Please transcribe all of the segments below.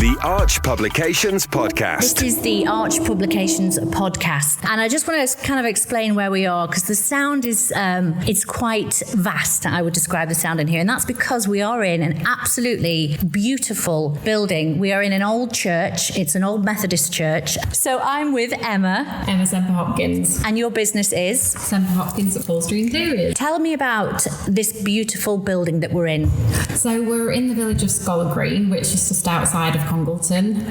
The Arch Publications Podcast. This is the Arch Publications Podcast. And I just want to kind of explain where we are, because the sound is it's quite vast, I would describe the sound in here. And that's because we are in an absolutely beautiful building. We are in an old church. It's an old Methodist church. So I'm with Emma. Emma Semper Hopkins. And your business is? Semper Hopkins Upholstery Interiors. Tell me about this beautiful building that we're in. So we're in the village of Scholar Green, which is just outside of Congleton.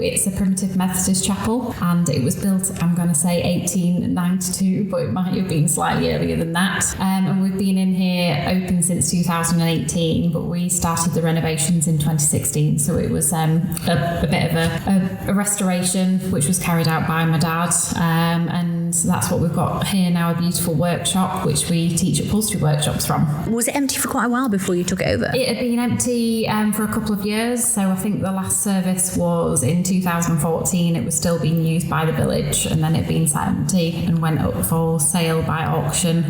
It's a primitive Methodist chapel, and it was built, I'm going to say 1892, but it might have been slightly earlier than that. And we've been in here open since 2018, but we started the renovations in 2016. So it was a bit of a restoration, which was carried out by my dad. And that's what we've got here now, a beautiful workshop, which we teach upholstery workshops from. Was it empty for quite a while before you took it over? It had been empty for a couple of years. So I think the last service was in 2014. It was still being used by the village, and then it had been set empty and went up for sale by auction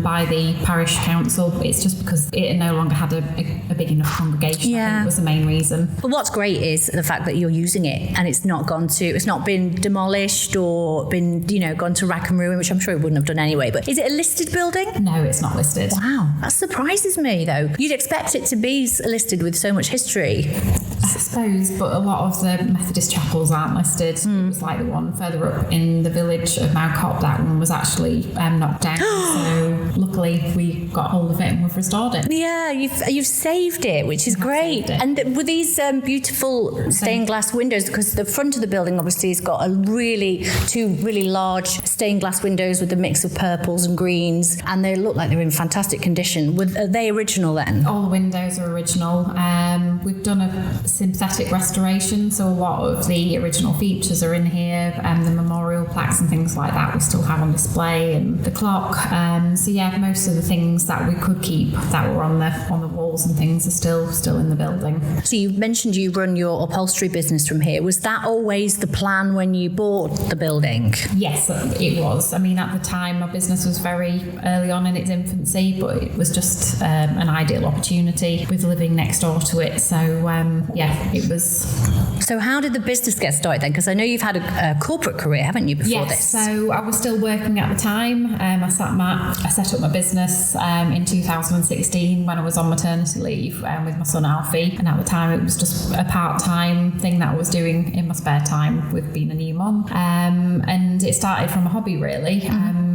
by the parish council. It's just because it no longer had a big enough congregation. Yeah. I think was the main reason. But what's great is the fact that you're using it and it's not been demolished or been, gone to rack and ruin, which I'm sure it wouldn't have done anyway. But is it a listed building? No, it's not listed. Wow, that surprises me though. You'd expect it to be listed with so much history. I suppose, but a lot of the Methodist chapels aren't listed. It was like the one further up in the village of Mountcop. That one was actually knocked down. So luckily we got hold of it and we've restored it. Yeah, you've saved it, which is great. And with these beautiful stained glass windows, because the front of the building obviously has got two really large stained glass windows with a mix of purples and greens, and they look like they're in fantastic condition. Are they original then? All the windows are original. We've done a synthetic restoration, so a lot of the original features are in here, the memorial plaques and things like that we still have on display, and the clock. So yeah, most of the things that we could keep that were on the walls and things are still in the building. So you mentioned you run your upholstery business from here. Was that always the plan when you bought the building? Yes, it was. I mean, at the time, my business was very early on in its infancy, but it was just an ideal opportunity with living next door to it. So, yeah, it was. So how did the business get started then? Because I know you've had a corporate career, haven't you, before this? Yes, so I was still working at the time. I set up my business in 2016 when I was on maternity leave with my son Alfie. And at the time, it was just a part-time thing that I was doing in my spare time with being a new mum. And it started from a hobby, really.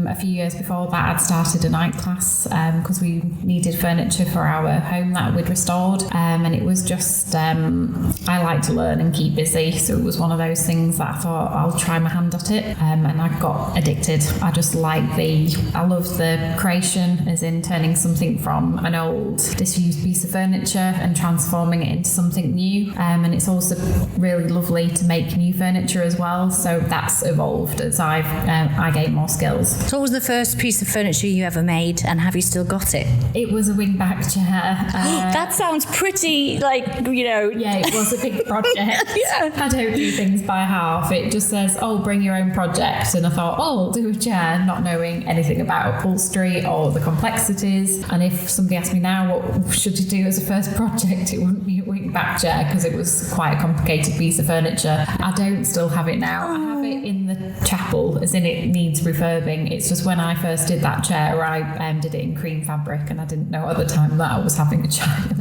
A few years before that, I'd started a night class because we needed furniture for our home that we'd restored. And it was just, I like to learn and keep busy. So it was one of those things that I thought I'll try my hand at it. And I got addicted. I just I love the creation, as in turning something from an old disused piece of furniture and transforming it into something new. And it's also really lovely to make new furniture as well. So that's evolved as I gain more skills. So what was the first piece of furniture you ever made, and have you still got it? It was a wing-back chair. That sounds pretty, Yeah, it was a big project. Yeah. I don't do things by half. It just says, bring your own project. And I thought, I'll do a chair, not knowing anything about upholstery or the complexities. And if somebody asked me now, what should you do as a first project, it wouldn't be a wing-back chair because it was quite a complicated piece of furniture. I don't still have it now. I have it in the chapel, as in it needs refurbing. It's just when I first did that chair, I did it in cream fabric, and I didn't know at the time that I was having a child.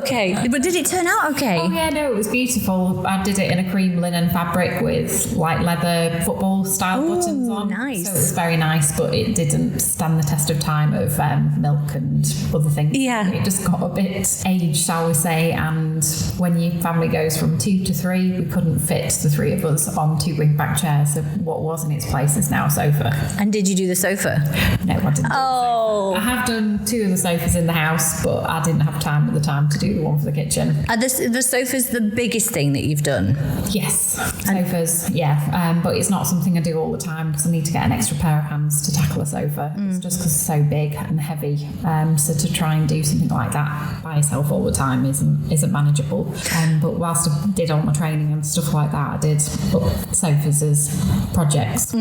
Okay, but did it turn out okay? Oh yeah, no, it was beautiful. I did it in a cream linen fabric with light leather football style buttons on. Nice. So it was very nice, but it didn't stand the test of time of milk and other things. Yeah. It just got a bit aged, shall we say, and when your family goes from 2 to 3, we couldn't fit the 3 of us on 2 wing-back chairs, so what was in its place is now a sofa. And did you do the sofa? No, I didn't. Oh. I have done 2 of the sofas in the house, but I didn't have time at the time to do the one for the kitchen. Are the sofa's the biggest thing that you've done? Yes, sofas, yeah. But it's not something I do all the time because I need to get an extra pair of hands to tackle a sofa. It's just because it's so big and heavy. So to try and do something like that by yourself all the time isn't manageable. But whilst I did all my training and stuff like that, I did sofas as projects.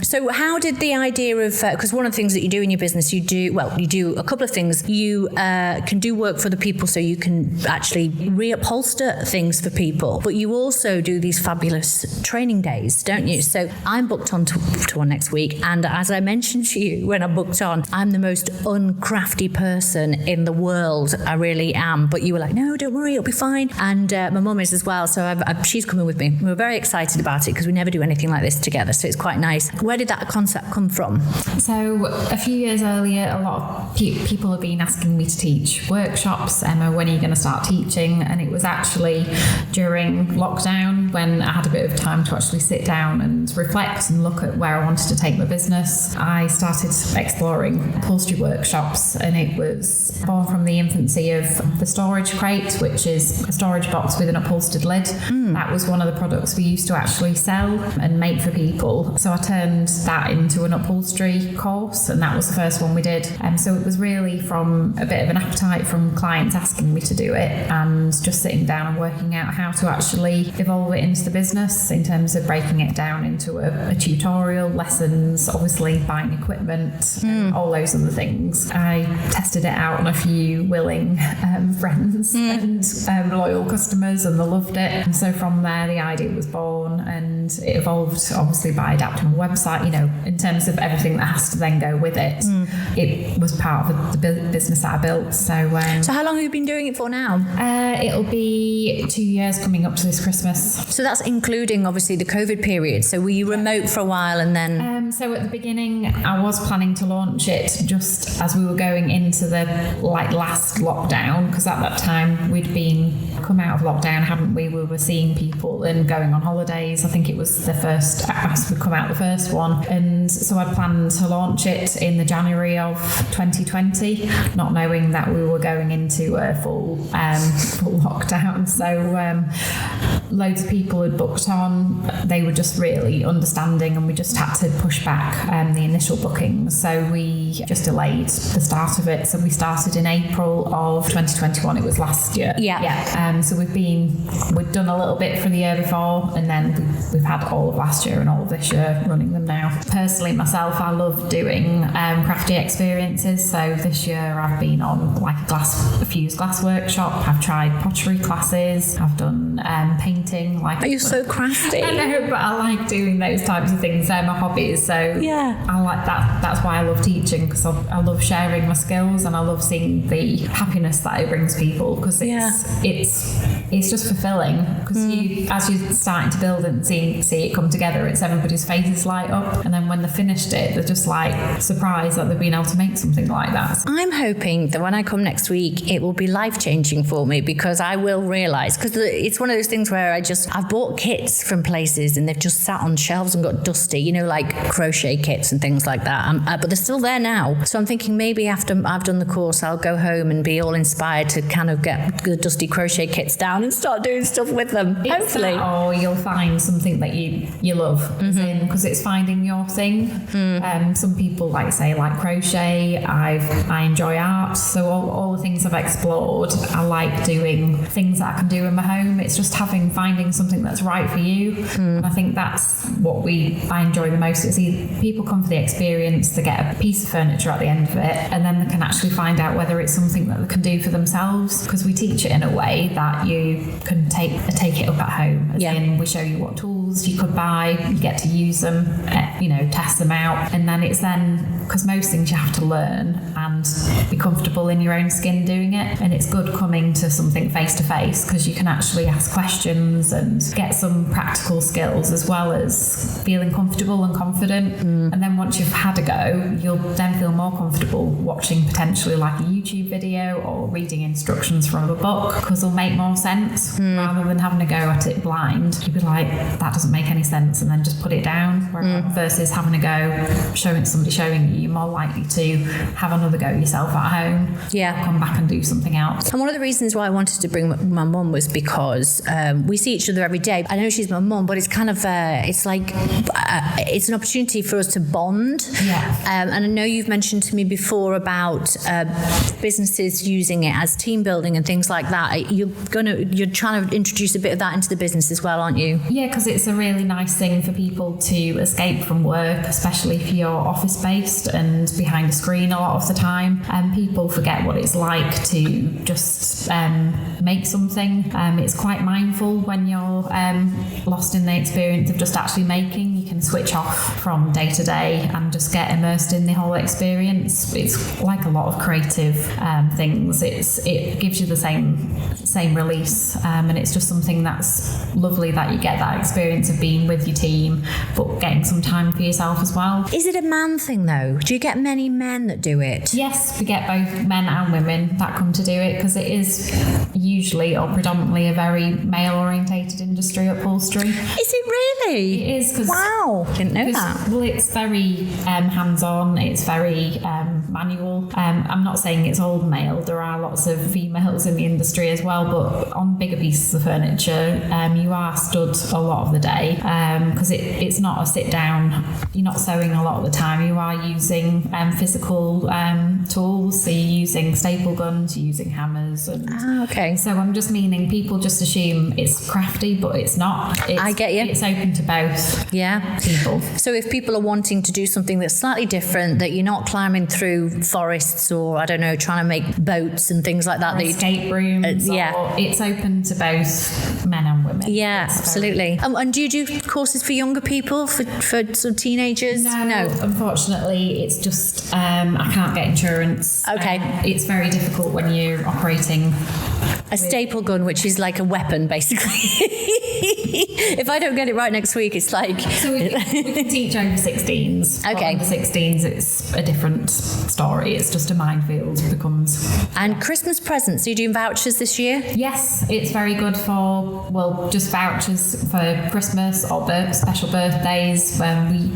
So how did the idea of, because one of the things that you do in your business, you do a couple of things. You can do work for the people, so you can actually reupholster things for people, but you also do these fabulous training days, don't you? So I'm booked on to one next week, and as I mentioned to you when I booked on, I'm the most uncrafty person in the world. I really am. But you were like, no, don't worry, it'll be fine. And my mum is as well, so she's coming with me. We're very excited about it because we never do anything like this together, so it's quite nice. Where did that concept come from? So a few years earlier, a lot of people have been asking me to teach workshops. Emma, when are you going to start teaching? And it was actually during lockdown when I had a bit of time to actually sit down and reflect and look at where I wanted to take my business. I started exploring upholstery workshops, and it was born from the infancy of the storage crate, which is a storage box with an upholstered lid. That was one of the products we used to actually sell and make for people. So I turned that into an upholstery course, and that was the first one we did. And so it was really from a bit of an appetite from clients asking me to do it, and just sitting down and working out how to actually evolve it into the business in terms of breaking it down into a tutorial, lessons, obviously buying equipment, all those other things. I tested it out on a few willing friends and loyal customers, and they loved it. And so from there, the idea was born, and it evolved obviously by adapting my website, in terms of everything that has to then go with it. It was part of the business that I built. So how long have you been doing it for now? It'll be 2 years coming up to this Christmas. So that's including obviously the COVID period. So were you remote for a while and then? So at the beginning, I was planning to launch it just as we were going into the last lockdown, because at that time we'd come out of lockdown, hadn't we? We were seeing people and going on holidays. I think it was the first, as we come out the first one. And so I planned to launch it in the January of 2020, not knowing that we were going into a full lockdown. So loads of people had booked on. They were just really understanding, and we just had to push back the initial bookings. So we just delayed the start of it. So we started in April of 2021. It was last year. So we'd done a little bit for the year before, and then we've had all of last year and all of this year running them now. Personally, myself, I love doing crafty experiences. So this year I've been on a fused glass workshop. I've tried pottery classes. I've done painting. You're so crafty. I know, but I like doing those types of things. They're my hobbies. So I like that. That's why I love teaching, because I love sharing my skills, and I love seeing the happiness that it brings people, because it's just fulfilling, because as you're starting to build and see it come together, it's everybody's faces light up, and then when they finished it, they're just surprised that they've been able to make something like that. I'm hoping that when I come next week, it will be life-changing for me, because I will realise, because it's one of those things where I've bought kits from places and they've just sat on shelves and got dusty, like crochet kits and things like that, but they're still there now. So I'm thinking maybe after I've done the course, I'll go home and be all inspired to kind of get the dusty crochet kits down and start doing stuff with them. Hopefully. Or you'll find something that you love, because it's finding your thing. Some people like crochet. I enjoy art, so all the things I've explored, I like doing things that I can do in my home. It's just finding something that's right for you. And I think that's what I enjoy the most. Is people come for the experience, they get a piece of furniture at the end of it, and then they can actually find out whether it's something that they can do for themselves, because we teach it in a way that you can take it up at home. As in, we show you what tools you could buy, you get to use them, test them out, and then because most things you have to learn and be comfortable in your own skin doing it, and it's good coming to something face to face, because you can actually ask questions and get some practical skills as well as feeling comfortable and confident. And then once you've had a go, you'll then feel more comfortable watching potentially a YouTube video or reading instructions from a book, because it'll make more sense rather than having to go at it blind. You'd be like, that doesn't make any sense, and then just put it down, versus having to go somebody showing you're more likely to have another go yourself at home. Yeah. Or come back and do something else. And one of the reasons why I wanted to bring my mum was because we see each other every day. I know she's my mum, but it's kind of it's an opportunity for us to bond. Yeah. And I know you've mentioned to me before about businesses using it as team building and things like that. You're trying to introduce a bit of that into the business as well, aren't you? Yeah, because it's a really nice thing for people to escape from work, especially if you're office based and behind a screen a lot of the time. And people forget what it's like to just make something. It's quite mindful when you're lost in the experience of just actually making. You can switch off from day to day and just get immersed in the whole experience. It's like a lot of creative things. It gives you the same release, and it's just something that's lovely that you get that experience of being with your team, but getting some time for yourself as well. Is it a man thing though? Do you get many men that do it? Yes, we get both men and women that come to do it, because it is usually or predominantly a very male-orientated industry, upholstery. Is it really? It is. Wow, didn't know that. Well, it's very hands-on. It's very manual. I'm not saying it's all male. There are lots of females in the industry as well, but on bigger pieces of furniture, you are stood a lot of the day, because it's not a sit-down. You're not sewing a lot of the time. You are using physical tools. So you're using staple guns, you're using hammers. Okay. So I'm just meaning people just assume it's crafty, but it's not. I get you. It's open to both. Yeah. People. So if people are wanting to do something that's slightly different, that you're not climbing through forests or, I don't know, trying to make boats and things like that. Or escape rooms. Yeah. It's open to both men and women. Yeah, absolutely. And do you do courses for younger people, for sort of teenagers? No. Unfortunately, it's just I can't get insurance. Okay. It's very difficult when you're operating a staple gun, which is like a weapon, basically. If I don't get it right next week, it's like... So we can teach over 16s. Okay. Over 16s, it's a different story. It's just a minefield becomes... And Christmas presents, are you doing vouchers this year? Yes, it's very good for, well, just vouchers for Christmas or special birthdays, when we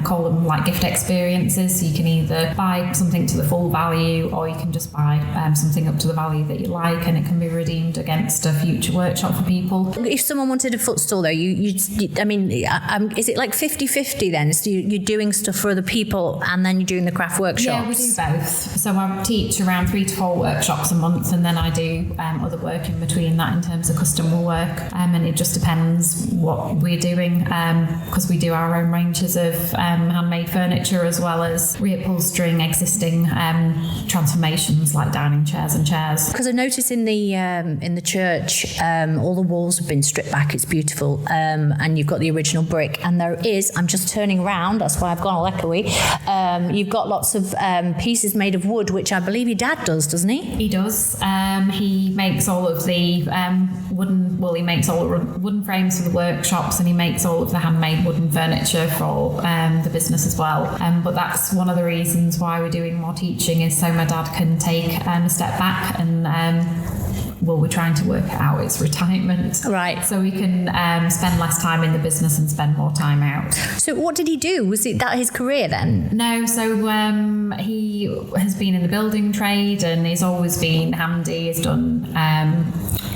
call them like gift experiences. So you can either buy something to the full value, or you can just buy something up to the value that you like, and it can be redeemed against a future workshop for people. If someone wanted a footstool though, I mean, is it like 50-50 then? So you're doing stuff for other people and then you're doing the craft workshops? Yeah, we do both. So I teach around 3 to 4 workshops a month, and then I do other work in between that in terms of custom work, and it just depends what we're doing, because we do our own ranges of handmade furniture, as well as reupholstering existing transformations like dining chairs and chairs. Because I noticed in the church, all the walls have been stripped back. It's beautiful, and you've got the original brick, and there is, I'm just turning around, that's why I've gone all echoey, you've got lots of pieces made of wood, which I believe your dad does, doesn't he? He does. He makes all of the he makes all the wooden frames for the workshops, and he makes all of the handmade wooden furniture for the business as well. But that's one of the reasons why we're doing more teaching, is so my dad can take a step back and we're trying to work out its retirement. Right. So we can spend less time in the business and spend more time out. So what did he do? Was it that his career then? No, so he has been in the building trade, and he's always been handy. He's done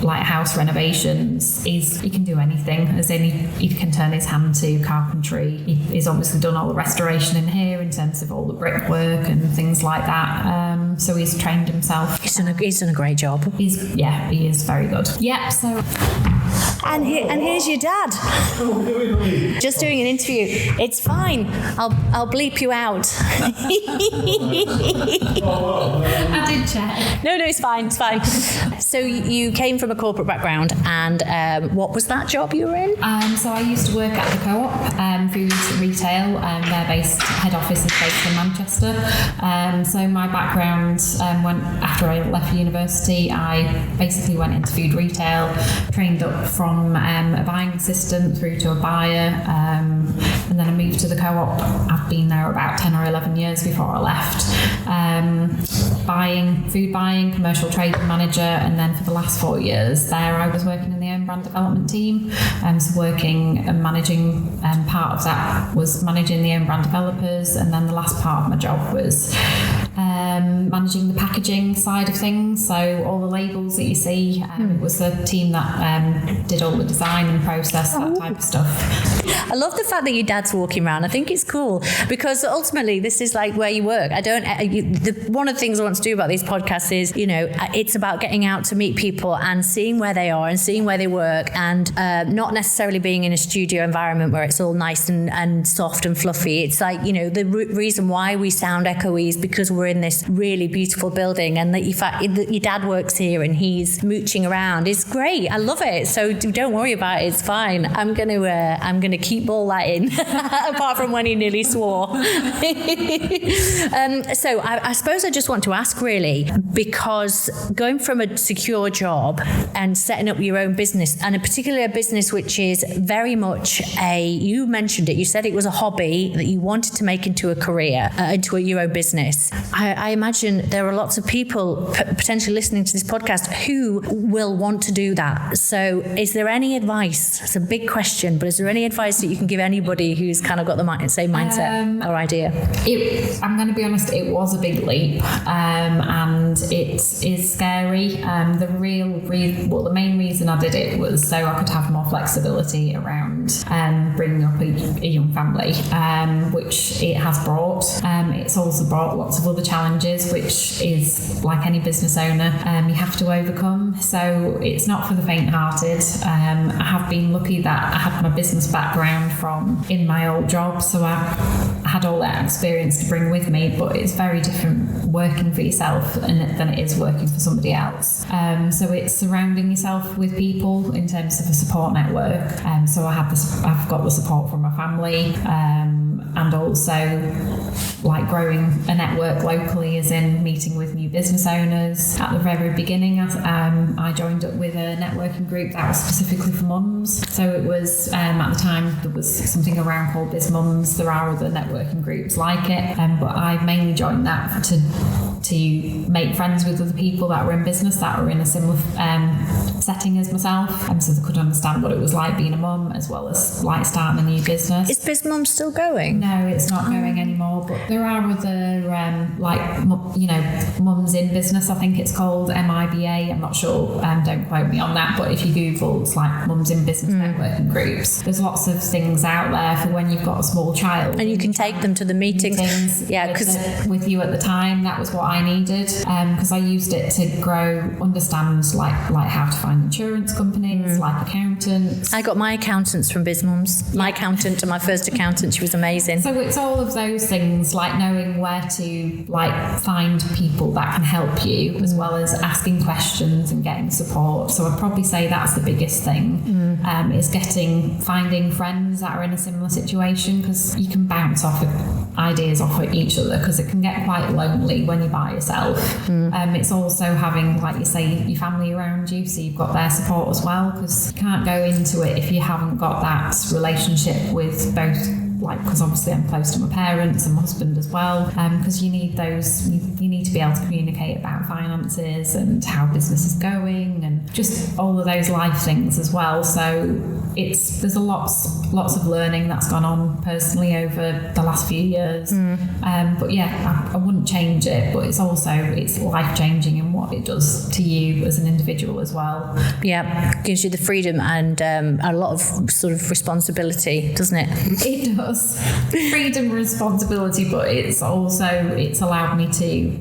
like house renovations. He can do anything, as in he can turn his hand to carpentry. He's obviously done all the restoration in here in terms of all the brickwork and things like that. So he's trained himself. He's done a great job. He is very good. Yeah, so... And here's your dad. Just doing an interview. It's fine. I'll bleep you out. I did check. No, it's fine. It's fine. So you came from a corporate background, and what was that job you were in? So I used to work at the Co-op, food retail. Their head office is based in Manchester. So my background, after I left university, I basically went into food retail, trained up from from a buying assistant through to a buyer, and then I moved to the co-op. I've been there about 10 or 11 years before I left. Food buying, commercial trading manager, and then for the last 4 years there I was working in the own brand development team. So working and managing, part of that was managing the own brand developers, and then the last part of my job was managing the packaging side of things, so all the labels that you see. It was the team that did all the design and process, that type of stuff. I love the fact that your dad's walking around. I think it's cool because ultimately this is like where you work. One of the things I want to do about these podcasts is, it's about getting out to meet people and seeing where they are and seeing where they work, and not necessarily being in a studio environment where it's all nice and soft and fluffy. It's like, the reason why we sound echoey is because we're in this really beautiful building, and that your dad works here and he's mooching around. It's great. I love it. So don't worry about it. It's fine. I'm gonna keep all that in, apart from when he nearly swore. So I suppose I just want to ask, really, because going from a secure job and setting up your own business, and particularly a business which is very much you mentioned it, you said it was a hobby that you wanted to make into a career, into your own business. I imagine there are lots of people potentially listening to this podcast who will want to do that. So is there any advice? It's a big question, but is there any advice that you can give anybody who's kind of got the same mindset or idea? I'm going to be honest, it was a big leap, and it is scary. The main reason I did it was so I could have more flexibility around bringing up a young family, which it has brought. It's also brought lots of other challenges, which is like any business owner, you have to overcome. So it's not for the faint-hearted. I have been lucky that I had my business background from in my old job, so I had all that experience to bring with me, but it's very different working for yourself than it is working for somebody else. So it's surrounding yourself with people in terms of a support network. So I've got the support from my family, and also like growing a network locally, as in meeting with new business owners. At the very beginning, I joined up with a networking group that was specifically for mums. So it was, at the time, there was something around called Biz Mums. There are other networking groups like it, but I mainly joined that to make friends with other people that were in business, that were in a similar setting as myself, so they could understand what it was like being a mum, as well as like starting a new business. Is Biz Mums still going? No, it's not going anymore, but there are other mums in business. I think it's called MIBA. I'm not sure, don't quote me on that, but if you Google, it's like mums in business networking groups. There's lots of things out there for when you've got a small child, and you can take them to the meetings. Yeah, because with you at the time, that was what I needed, because I used it to understand like how to find insurance companies, like accountants. I got my accountants from Biz Mums. My accountant and my first accountant, she was amazing. So it's all of those things, like knowing where to like find people that can help you, as well as asking questions and getting support. So I'd probably say that's the biggest thing, is finding friends that are in a similar situation, because you can bounce off ideas off each other, because it can get quite lonely when you're by yourself. It's also having, like you say, your family around you, so you've got their support as well, because you can't go into it if you haven't got that relationship with both, because obviously I'm close to my parents and my husband as well, because you need to be able to communicate about finances and how business is going and just all of those life things as well. So there's lots of learning that's gone on personally over the last few years. But yeah, I wouldn't change it, but it's life changing in what it does to you as an individual as well. Yeah, it gives you the freedom and a lot of sort of responsibility, doesn't it? It does. Freedom and responsibility, but it's allowed me to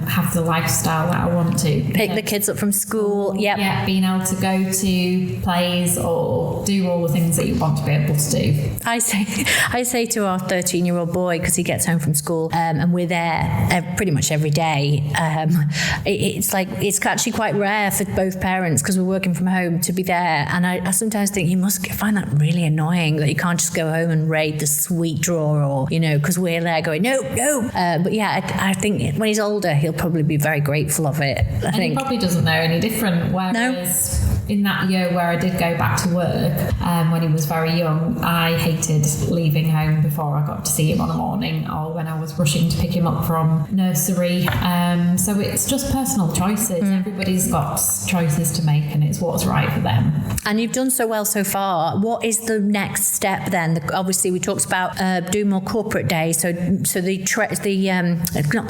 have the lifestyle that I want to. Pick the kids up from school. Yeah, being able to go to plays or do all the things that you want to be able to do. I say to our 13-year-old boy, because he gets home from school, and we're there pretty much every day. It's actually quite rare for both parents, because we're working from home, to be there. And I sometimes think you must find that really annoying that you can't just go home and raid the sweet drawer, or because we're there going no. But yeah, I think when he's older, he'll probably be very grateful of it. I think he probably doesn't know any different. Whereas in that year where I did go back to work when he was very young, I hated leaving home before I got to see him on a morning, or when I was rushing to pick him up from nursery. So it's just personal choices. Everybody's got choices to make, and it's what's right for them. And you've done so well so far. What is the next step then? Obviously, we talked about doing more corporate days. So they're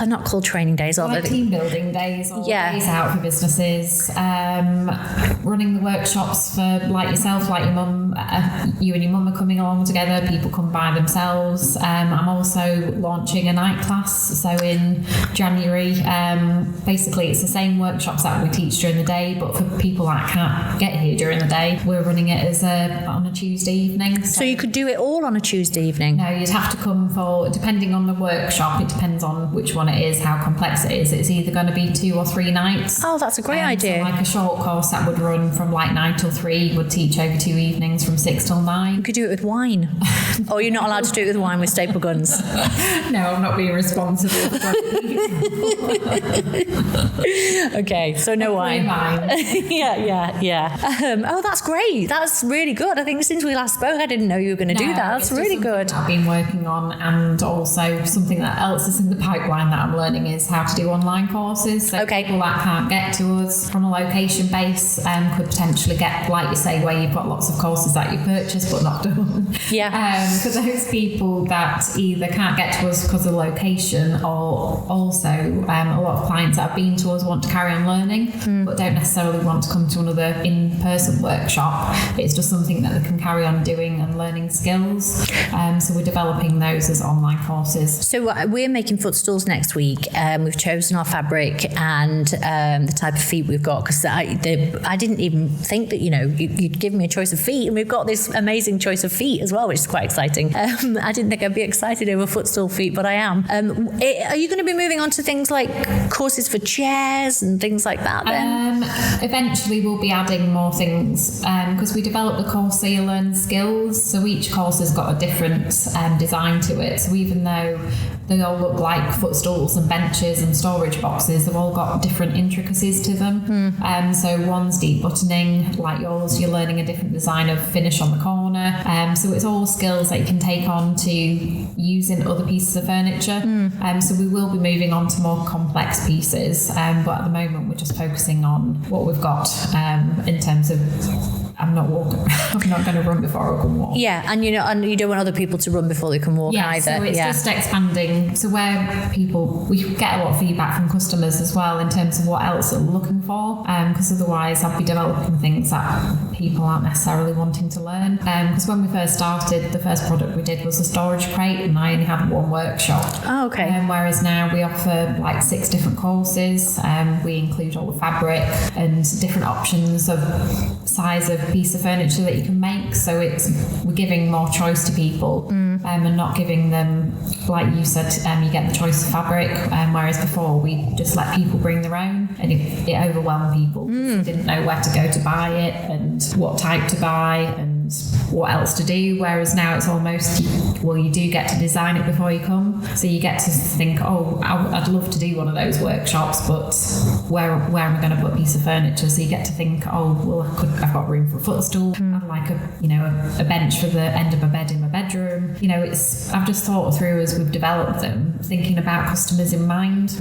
not called training days, are they? Team building days or days out for businesses. Running the workshops for like yourself, like your mum. You and your mum are coming along together. People come by themselves. I'm also launching a night class. So in January, basically it's the same workshops that we teach during the day, but for people that can't get here during the day, we're running it as on a Tuesday evening. So you could do it all on a Tuesday evening? No, you'd have to come for, depending on the workshop, it depends on which one it is, how complex it is. It's either going to be 2 or 3 nights. Oh, that's a great idea. So like a short course that would run from like 9 till 3 would teach over 2 evenings from 6 till 9. You could do it with wine. Or you're not allowed to do it with wine with staple guns? No, I'm not being responsible for Okay, so no wine. Yeah. Oh, that's great. That's really good. I think since we last spoke, I didn't know you were going to do that. That's really good. I've been working on, and also something that else is in the pipeline that I'm learning is how to do online courses. So people that can't get to us from a location base could potentially get, like you say, where you've got lots of courses that you purchased but not done. Yeah. For those people that either can't get to us because of location, or also a lot of clients that have been to us want to carry on learning but don't necessarily want to come to another in-person workshop. It's just something that they can carry on doing and learning skills. So we're developing those as online courses. So we're making footstools next week. We've chosen our fabric and the type of feet we've got, because I didn't even think that you'd give me a choice of feet, and we've got this amazing choice of feet as well, which is quite exciting. I didn't think I'd be excited over footstool feet, but I am. Are you going to be moving on to things like courses for chairs and things like that then? Eventually we'll be adding more things because we developed the course so you learn skills. So each course has got a different design to it. So even though they all look like footstools and benches and storage boxes, they've all got different intricacies to them. So one's deep buttoning, like yours, you're learning a different design of finish on the corner. So it's all skills that you can take on to use in other pieces of furniture. So we will be moving on to more complex pieces, but at the moment we're just focusing on what we've got in terms of I'm not going to run before I can walk. Yeah, and you don't want other people to run before they can walk either. So it's just expanding. So where we get a lot of feedback from customers as well in terms of what else they're looking for, because otherwise I'd be developing things that people aren't necessarily wanting to learn. Because when we first started, the first product we did was a storage crate, and I only had one workshop. Oh, okay. Whereas now we offer like 6 different courses. We include all the fabric and different options of size of piece of furniture that you can make. So we're giving more choice to people and not giving them, like you said, you get the choice of fabric, whereas before we just let people bring their own, and it overwhelmed people. They didn't know where to go to buy it and what type to buy and what else to do, whereas now it's almost, you do get to design it before you come, so you get to think, I'd love to do one of those workshops, but where am I going to put a piece of furniture? So you get to think, I've got room for a footstool, I'd like a bench for the end of my bed in my bedroom. I've just thought through as we've developed them, thinking about customers in mind.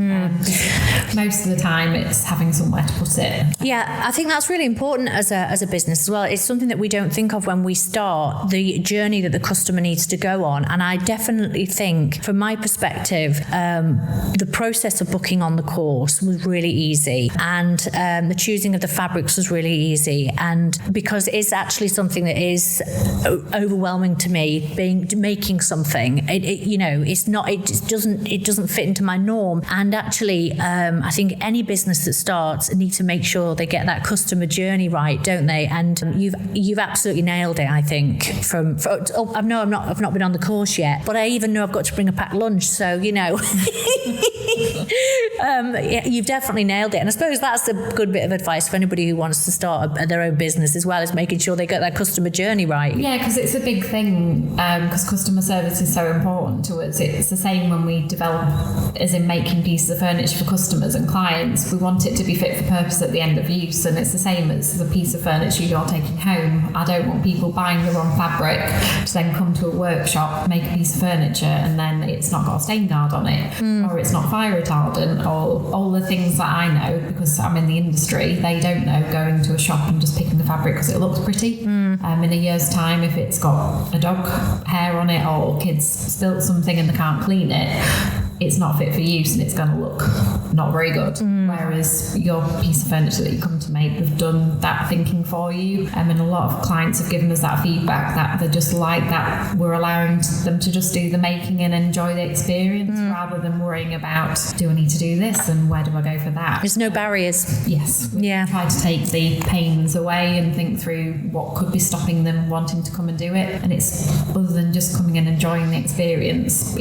Most of the time it's having somewhere to put it. Yeah, I think that's really important as a business as well. It's something that we don't think of when we start, the journey that the customer needs to go on. And I definitely think, from my perspective, the process of booking on the course was really easy, and the choosing of the fabrics was really easy, and because it's actually something that is overwhelming to me, making something, it doesn't fit into my norm. And actually I think any business that starts need to make sure they get that customer journey right, don't they? And you've absolutely nailed it, I think. I've not been on the course yet, but I even know I've got to bring a packed lunch, so Yeah, you've definitely nailed it. And I suppose that's a good bit of advice for anybody who wants to start their own business as well, as making sure they get their customer journey right. Yeah, because it's a big thing, because customer service is so important to us. It's the same when we develop, as in making pieces of furniture for customers and clients. We want it to be fit for purpose at the end of use, and it's the same as the piece of furniture you're taking home. I don't want people buying the wrong fabric to then come to a workshop, make a piece of furniture, and then it's not got a stain guard on it, or it's not fire retardant, or all the things that I know because I'm in the industry. They don't know going to a shop and just picking the fabric because it looks pretty. In a year's time, if it's got a dog hair on it or kids spilt something and they can't clean it, it's not fit for use and it's going to look not very good. Whereas your piece of furniture that you come to make, we've done that thinking for you. And a lot of clients have given us that feedback that they just like that we're allowing them to just do the making and enjoy the experience rather than worrying about, do I need to do this and where do I go for that? There's no barriers. Yes. Yeah. Try to take the pains away and think through what could be stopping them wanting to come and do it. And it's other than just coming and enjoying the experience.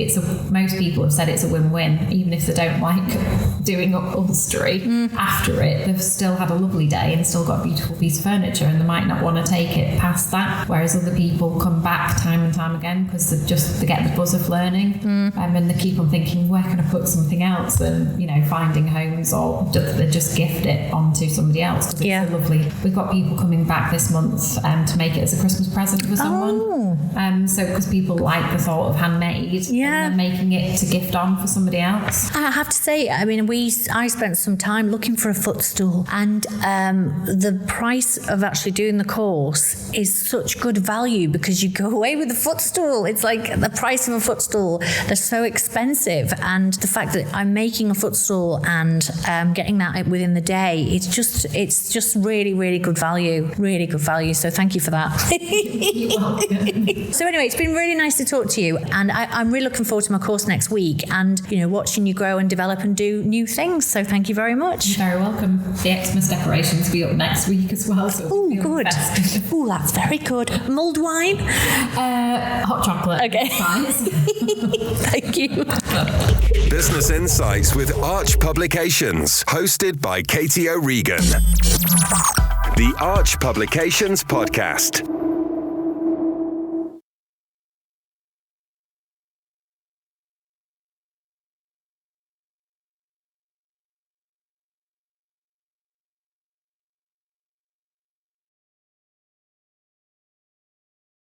Most people have said it's a win-win, even if they don't like doing upholstery after it. They've still had a lovely day and still got a beautiful piece of furniture, and they might not want to take it past that. Whereas other people come back time and time again because they get the buzz of learning, and they keep on thinking, where can I put something else? And finding homes, or they just gift it onto somebody else because it's so lovely. We've got people coming back this month to make it as a Christmas present for someone. So because people like the thought of handmade, and they're making it to gift on for somebody else. I have to say, I spent some time looking for a footstool, and the price of actually doing the course is such good value because you go away with the footstool. It's like the price of a footstool. They're so expensive, and the fact that I'm making a footstool and getting that within the day, it's just really, really good value. Really good value. So thank you for that. You're welcome. So anyway, it's been really nice to talk to you, and I'm really looking forward to my course next week and watching you grow and develop and do new things. So thank you very much. You're very welcome. The Xmas decorations will be up next week as well. So oh, good. Oh, that's very good. Mulled wine? Hot chocolate. Okay. Thank you. Business Insights with Arch Publications, hosted by Katy O'Regan. The Arch Publications Podcast.